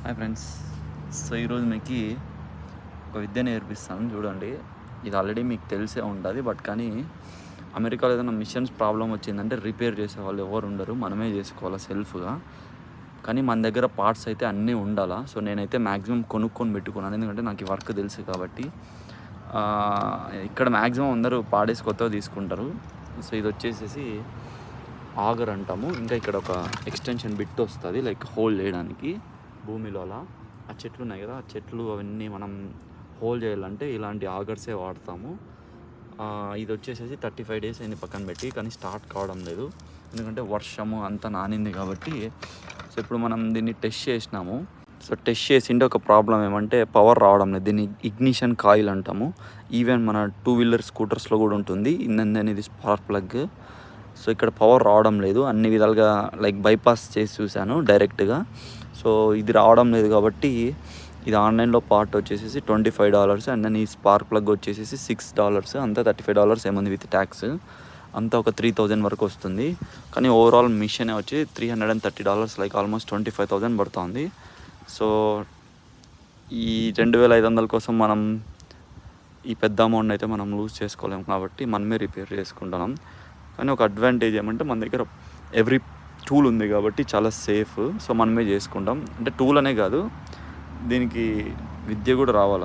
Hi friends. So ఈరోజు మీకు ఒక విద్య నేర్పిస్తాను చూడండి. ఇది ఆల్రెడీ మీకు తెలిసే ఉంటుంది, బట్ కానీ అమెరికాలో ఏదైనా మిషన్స్ ప్రాబ్లం వచ్చిందంటే రిపేర్ చేసే వాళ్ళు ఎవరు ఉండరు, మనమే చేసుకోవాలి సెల్ఫ్గా. కానీ మన దగ్గర పార్ట్స్ అయితే అన్నీ ఉండాలా. సో నేనైతే మ్యాక్సిమం కొనుక్కొని పెట్టుకున్నాను, ఎందుకంటే నాకు ఈ వర్క్ తెలుసు కాబట్టి. ఇక్కడ మ్యాక్సిమం అందరూ పాడేసి కొత్తగా తీసుకుంటారు. సో ఇది వచ్చేసేసి ఆగర్ అంటాము. ఇంకా ఇక్కడ ఒక ఎక్స్టెన్షన్ బిట్ వస్తుంది, లైక్ హోల్డ్ చేయడానికి భూమిలో. అలా ఆ చెట్లు ఉన్నాయి కదా, ఆ చెట్లు అవన్నీ మనం హోల్డ్ చేయాలంటే ఇలాంటి ఆగర్సే వాడతాము. ఇది వచ్చేసేసి 35 days అయింది పక్కన పెట్టి, కానీ స్టార్ట్ కావడం లేదు, ఎందుకంటే వర్షము అంతా నానింది కాబట్టి. సో ఇప్పుడు మనం దీన్ని టెస్ట్ చేసినాము. సో టెస్ట్ చేసింటే ఒక ప్రాబ్లం ఏమంటే పవర్ రావడం లేదు. దీన్ని ఇగ్నిషన్ కాయిల్ అంటాము. ఈవెన్ మన 2-wheeler స్కూటర్స్లో కూడా ఉంటుంది. ఇది స్పార్క్ ప్లగ్. సో ఇక్కడ పవర్ రావడం లేదు, అన్ని విధాలుగా లైక్ బైపాస్ చేసి చూశాను డైరెక్ట్గా. సో ఇది రావడం లేదు కాబట్టి ఇది ఆన్లైన్లో పార్ట్ వచ్చేసి $25, అండ్ దెన్ ఈ స్పార్క్ ప్లగ్ వచ్చేసి $6, అంతా $35 ఏముంది విత్ ట్యాక్స్. అంతా ఒక 3000 వరకు వస్తుంది. కానీ ఓవరాల్ మిషన్ వచ్చి $330, లైక్ ఆల్మోస్ట్ 25,000 పడుతుంది. సో ఈ 2500 కోసం మనం ఈ పెద్ద అమౌంట్ అయితే మనం లూజ్ చేసుకోలేము కాబట్టి మనమే రిపేర్ చేసుకుంటున్నాం. కానీ ఒక అడ్వాంటేజ్ ఏమంటే మన దగ్గర ఎవ్రీ టూల్ ఉంది కాబట్టి చాలా సేఫ్. సో మనమే చేసుకుంటాం. అంటే టూల్ అనే కాదు, దీనికి విద్య కూడా రావాలా.